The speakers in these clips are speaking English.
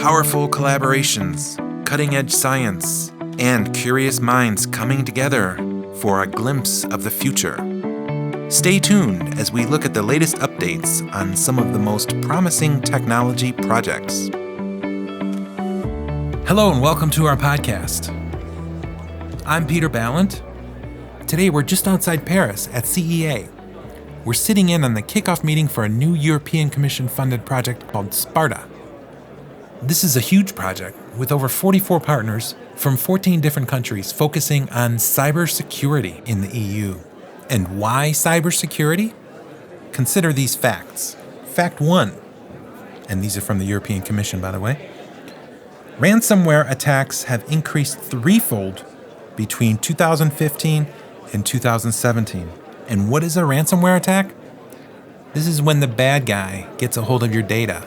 Powerful collaborations, cutting-edge science, and curious minds coming together for a glimpse of the future. Stay tuned as we look at the latest updates on some of the most promising technology projects. Hello and welcome to our podcast. I'm Peter Balint. Today we're just outside Paris at CEA. We're sitting in on the kickoff meeting for a new European Commission-funded project called SPARTA. This is a huge project with over 44 partners from 14 different countries focusing on cybersecurity in the EU. And why cybersecurity? Consider these facts. Fact 1, and these are from the European Commission, by the way. Ransomware attacks have increased threefold between 2015 and 2017. And what is a ransomware attack? This is when the bad guy gets a hold of your data,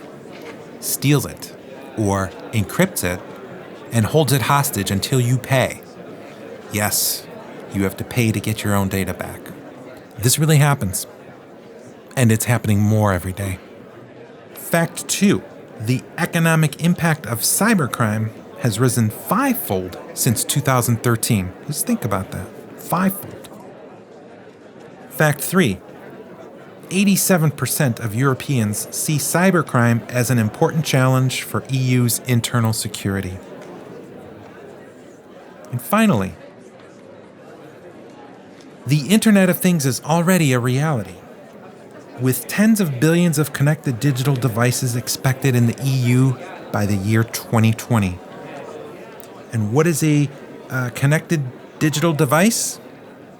steals it, or encrypts it, and holds it hostage until you pay. Yes, you have to pay to get your own data back. This really happens, and it's happening more every day. Fact 2, the economic impact of cybercrime has risen fivefold since 2013. Just think about that, fivefold. Fact 3, 87% of Europeans see cybercrime as an important challenge for EU's internal security. And finally, the Internet of Things is already a reality, with tens of billions of connected digital devices expected in the EU by the year 2020. And what is a connected digital device?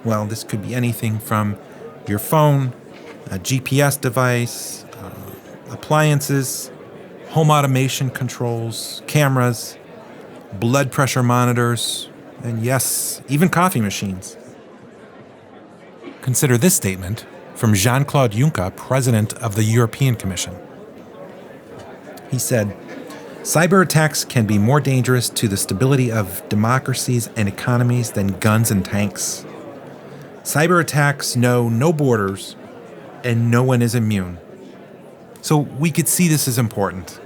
Well, this could be anything from your phone, a GPS device, appliances, home automation controls, cameras, blood pressure monitors, and yes, even coffee machines. Consider this statement from Jean-Claude Juncker, President of the European Commission. He said, "Cyber attacks can be more dangerous to the stability of democracies and economies than guns and tanks. Cyber attacks know no borders, and no one is immune." So we could see this as important.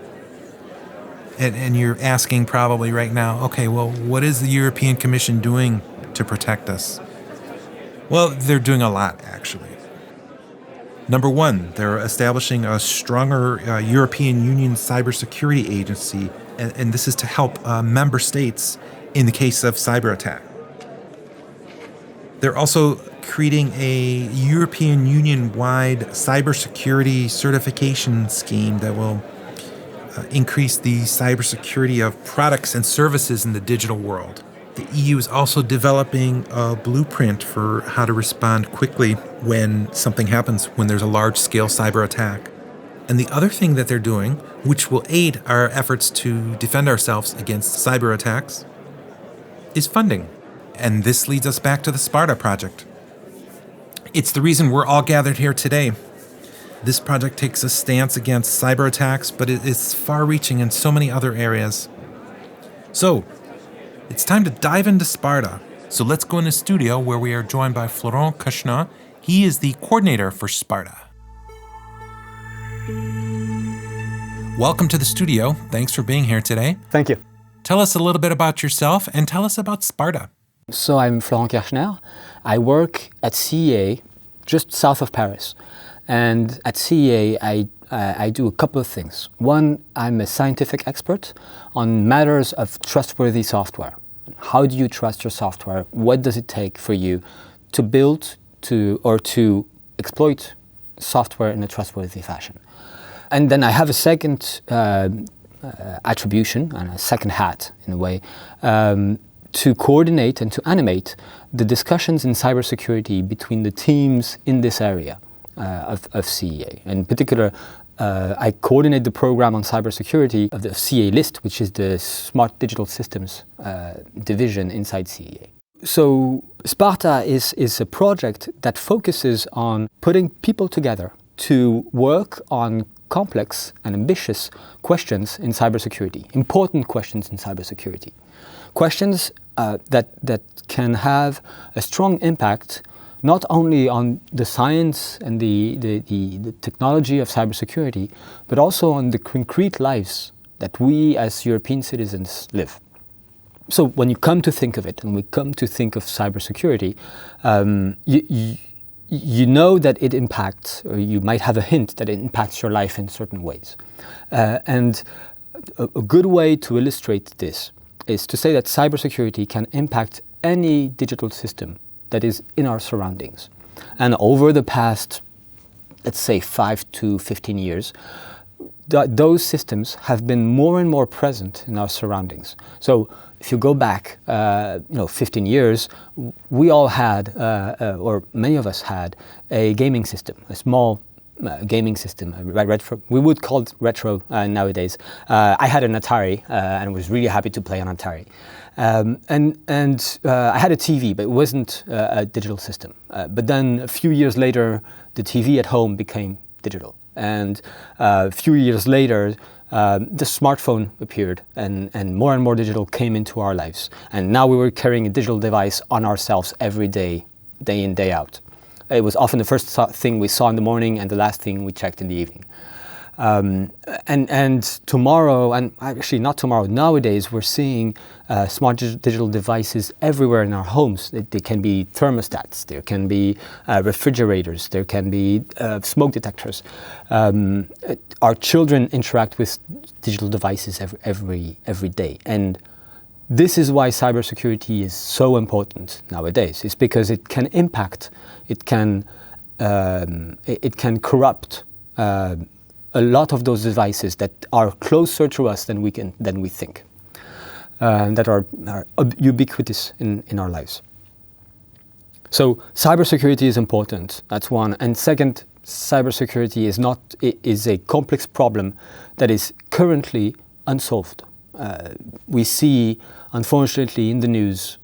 And you're asking probably right now, okay, well, what is the European Commission doing to protect us? Well, they're doing a lot, actually. Number one, they're establishing a stronger European Union cybersecurity agency, and this is to help member states in the case of cyber attack. They're also creating a European Union-wide cybersecurity certification scheme that will increase the cybersecurity of products and services in the digital world. The EU is also developing a blueprint for how to respond quickly when something happens, when there's a large-scale cyber attack. And the other thing that they're doing, which will aid our efforts to defend ourselves against cyber attacks, is funding. And this leads us back to the SPARTA project. It's the reason we're all gathered here today. This project takes a stance against cyber attacks, but it is far-reaching in so many other areas. So, it's time to dive into SPARTA. So let's go in the studio where we are joined by Florent Kirchner. He is the coordinator for SPARTA. Welcome to the studio. Thanks for being here today. Thank you. Tell us a little bit about yourself and tell us about SPARTA. So I'm Florent Kirchner. I work at CEA, just south of Paris. And at CEA, I do a couple of things. One, I'm a scientific expert on matters of trustworthy software. How do you trust your software? What does it take for you to build or to exploit software in a trustworthy fashion? And then I have a second attribution and a second hat, in a way, to coordinate and to animate the discussions in cybersecurity between the teams in this area of CEA. In particular, I coordinate the program on cybersecurity of the CEA List, which is the Smart Digital Systems division inside CEA. So SPARTA is a project that focuses on putting people together to work on complex and ambitious questions in cybersecurity, important questions in cybersecurity. Questions that can have a strong impact not only on the science and the technology of cybersecurity, but also on the concrete lives that we as European citizens live. So when you come to think of it, and we come to think of cybersecurity, you know that it impacts, or you might have a hint that it impacts your life in certain ways. And a good way to illustrate this is to say that cybersecurity can impact any digital system that is in our surroundings. And over the past, let's say, 5 to 15 years, those systems have been more and more present in our surroundings. So if you go back 15 years, we all had, or many of us had, a gaming system, a small gaming system, retro. We would call it retro nowadays. I had an Atari and was really happy to play on Atari. And I had a TV, but it wasn't a digital system. But then a few years later, the TV at home became digital. And a few years later, the smartphone appeared, and more digital came into our lives. And now we were carrying a digital device on ourselves every day, day in, day out. It was often the first thing we saw in the morning and the last thing we checked in the evening. And tomorrow, and actually not tomorrow, nowadays we're seeing smart digital devices everywhere in our homes. They can be thermostats, there can be refrigerators, there can be smoke detectors. Our children interact with digital devices every day. And this is why cybersecurity is so important nowadays. It's because it can impact, it can corrupt a lot of those devices that are closer to us than we think, that are ubiquitous in our lives. So cybersecurity is important. That's one. And second, cybersecurity is a complex problem that is currently unsolved. We see, unfortunately, in the news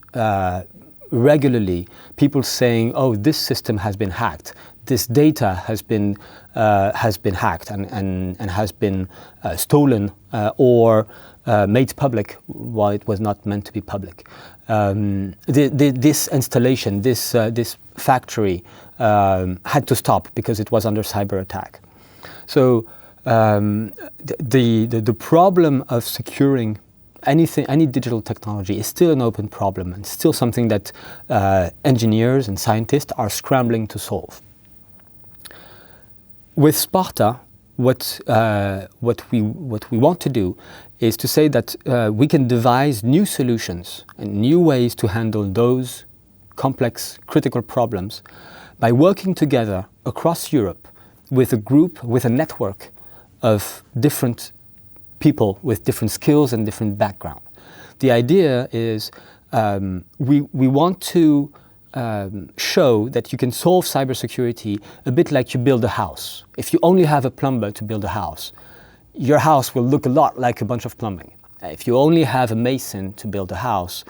regularly people saying, "Oh, this system has been hacked. This data has been hacked and has been stolen or made public while it was not meant to be public." This installation, this factory had to stop because it was under cyber attack. So the problem of securing any digital technology is still an open problem, and still something that engineers and scientists are scrambling to solve. With SPARTA, what we want to do is to say that we can devise new solutions and new ways to handle those complex, critical problems by working together across Europe with a group, with a network of different people with different skills and different background. The idea is we want to show that you can solve cybersecurity a bit like you build a house. If you only have a plumber to build a house, your house will look a lot like a bunch of plumbing. If you only have a mason to build a house,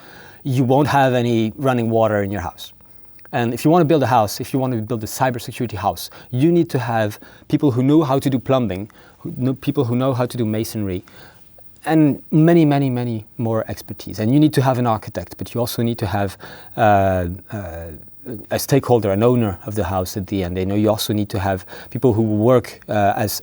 you won't have any running water in your house. And if you want to build a house, if you want to build a cybersecurity house, you need to have people who know how to do plumbing, people who know how to do masonry, and many more expertise. And you need to have an architect, but you also need to have a stakeholder, an owner of the house at the end. You also need to have people who work as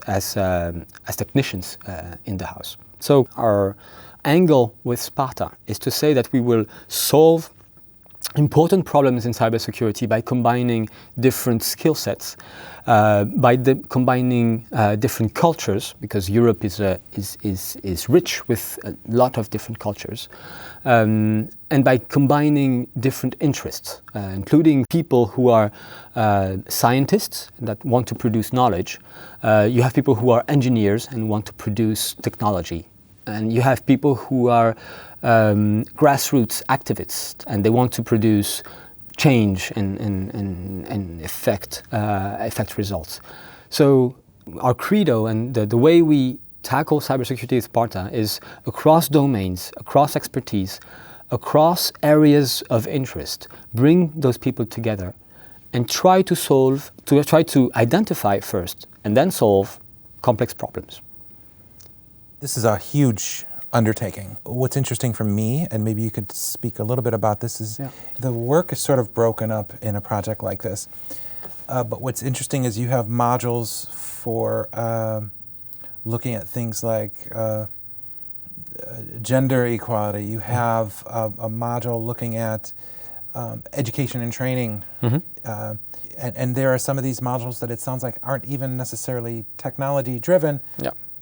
technicians in the house. So our angle with SPARTA is to say that we will solve important problems in cybersecurity by combining different skill sets, by combining different cultures, because Europe is rich with a lot of different cultures, and by combining different interests, including people who are scientists that want to produce knowledge. You have people who are engineers and want to produce technology. And you have people who are grassroots activists, and they want to produce change and effect results. So our credo and the way we tackle cybersecurity with SPARTA is across domains, across expertise, across areas of interest, bring those people together and try to identify first and then solve complex problems. This is a huge undertaking. What's interesting for me, and maybe you could speak a little bit about this, is the work is sort of broken up in a project like this. But what's interesting is you have modules for looking at things like gender equality. You have a module looking at education and training. And there are some of these modules that it sounds like aren't even necessarily technology driven,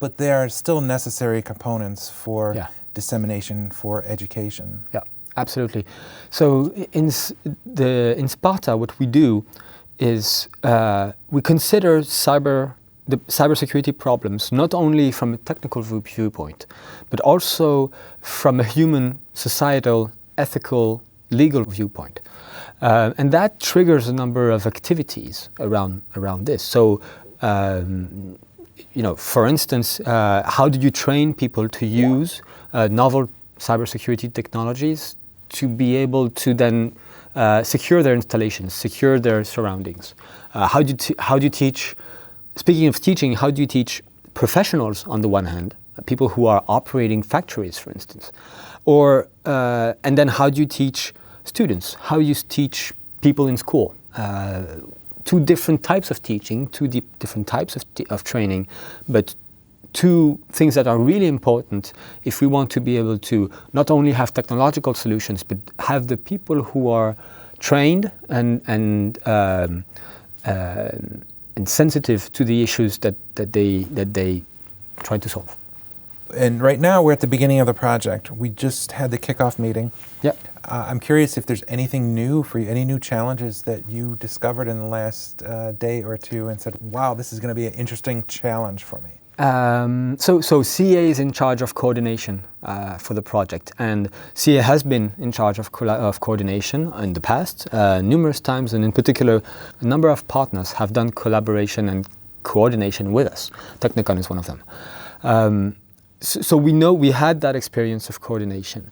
but they are still necessary components for dissemination, for education. Yeah, absolutely. So in SPARTA, what we do is we consider the cybersecurity problems not only from a technical viewpoint, but also from a human, societal, ethical, legal viewpoint. And that triggers a number of activities around this. So, for instance, how do you train people to use novel cybersecurity technologies to be able to then secure their installations, secure their surroundings? How do you teach? Speaking of teaching, how do you teach professionals on the one hand, people who are operating factories, for instance, and then how do you teach students? How do you teach people in school? Two different types of teaching, different types of training, but two things that are really important if we want to be able to not only have technological solutions, but have the people who are trained and sensitive to the issues that they try to solve. And right now we're at the beginning of the project. We just had the kickoff meeting. I'm curious if there's anything new for you, any new challenges that you discovered in the last day or two and said, wow, this is going to be an interesting challenge for me. So CA is in charge of coordination for the project, and CA has been in charge of coordination in the past numerous times, and in particular a number of partners have done collaboration and coordination with us. Technikon is one of them. So we know we had that experience of coordination.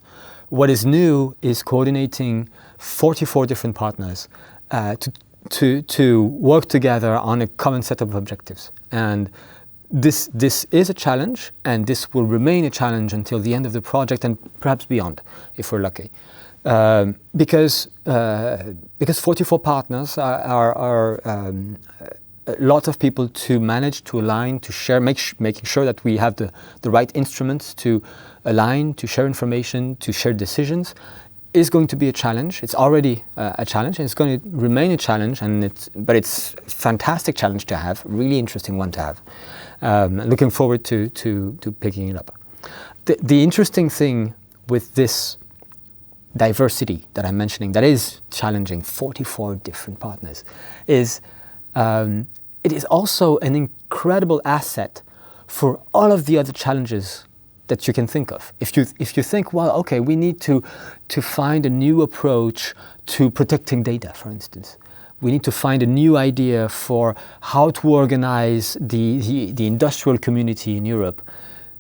What is new is coordinating 44 different partners to work together on a common set of objectives. And this is a challenge, and this will remain a challenge until the end of the project and perhaps beyond, if we're lucky. Because 44 partners are a lot of people to manage, to align, to share, making sure that we have the right instruments to align, to share information, to share decisions, is going to be a challenge. It's already a challenge, and it's going to remain a challenge. But it's a fantastic challenge to have, really interesting one to have. Looking forward to picking it up. The interesting thing with this diversity that I'm mentioning, that is challenging 44 different partners, is it is also an incredible asset for all of the other challenges that you can think of. If you think, well, okay, we need to find a new approach to protecting data, for instance. We need to find a new idea for how to organize the industrial community in Europe.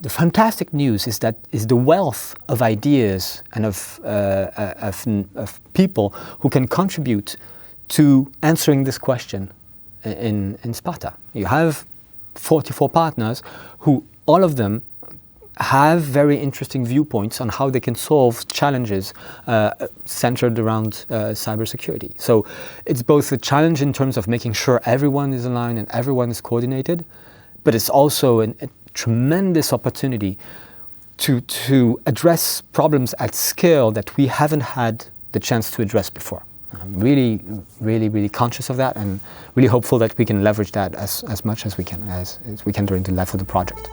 The fantastic news is that the wealth of ideas and of people who can contribute to answering this question in SPARTA. You have 44 partners who, all of them, have very interesting viewpoints on how they can solve challenges centered around cybersecurity. So it's both a challenge in terms of making sure everyone is aligned and everyone is coordinated, but it's also a tremendous opportunity to address problems at scale that we haven't had the chance to address before. I'm really, really, really conscious of that, and really hopeful that we can leverage that as much as we can, as we can during the life of the project.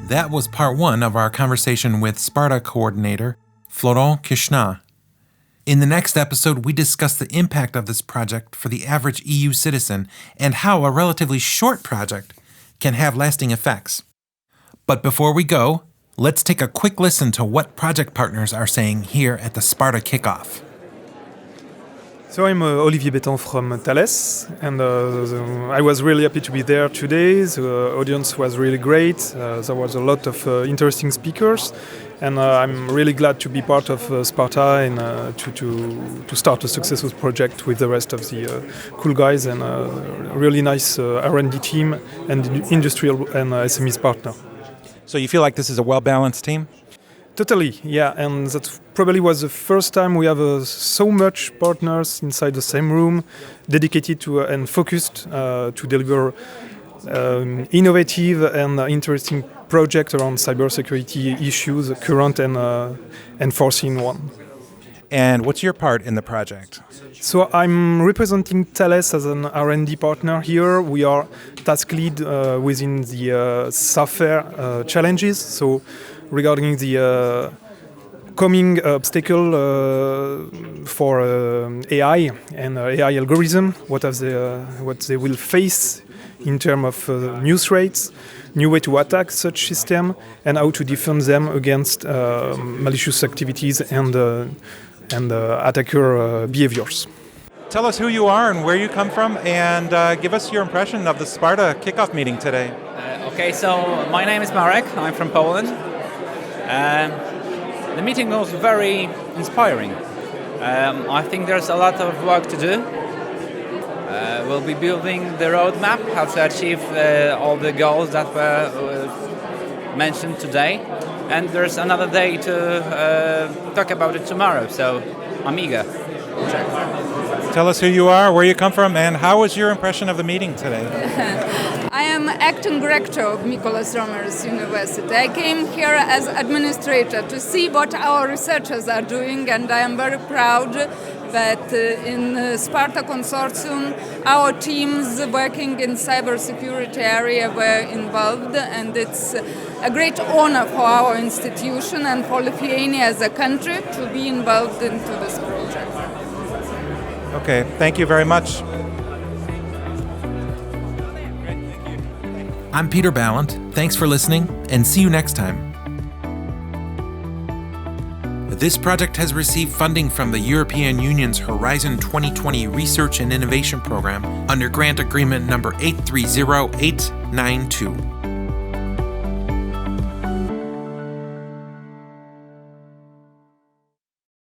That was part one of our conversation with SPARTA coordinator, Florent Kirchner. In the next episode, we discuss the impact of this project for the average EU citizen and how a relatively short project can have lasting effects. But before we go, let's take a quick listen to what project partners are saying here at the SPARTA kickoff. So I'm Olivier Bétan from Thales, and I was really happy to be there today. The audience was really great. There was a lot of interesting speakers, and I'm really glad to be part of SPARTA and to start a successful project with the rest of the cool guys and a really nice R&D team and industrial and SMEs partner. So you feel like this is a well-balanced team? Totally, yeah, and that probably was the first time we have so much partners inside the same room, dedicated to and focused to deliver innovative and interesting project around cybersecurity issues, current and foreseen one. And what's your part in the project? So I'm representing Thales as an R&D partner here. We are task lead within the software challenges. So regarding the coming obstacle for AI and AI algorithm, what they will face in terms of new threats, new way to attack such system, and how to defend them against malicious activities and attacker behaviors. Tell us who you are and where you come from, and give us your impression of the SPARTA kickoff meeting today. Okay, so my name is Marek. I'm from Poland. The meeting was very inspiring. I think there's a lot of work to do. We'll be building the roadmap, how to achieve all the goals that were mentioned today. And there's another day to talk about it tomorrow, so I'm eager. Tell us who you are, where you come from, and how was your impression of the meeting today? I am acting rector of Mykolas Romer's University. I came here as administrator to see what our researchers are doing, and I am very proud that in SPARTA consortium our teams working in cybersecurity area were involved, and it's a great honor for our institution and for Lithuania as a country to be involved into this project. Okay, thank you very much. I'm Peter Balint. Thanks for listening, and see you next time. This project has received funding from the European Union's Horizon 2020 Research and Innovation Program under Grant Agreement number 830892.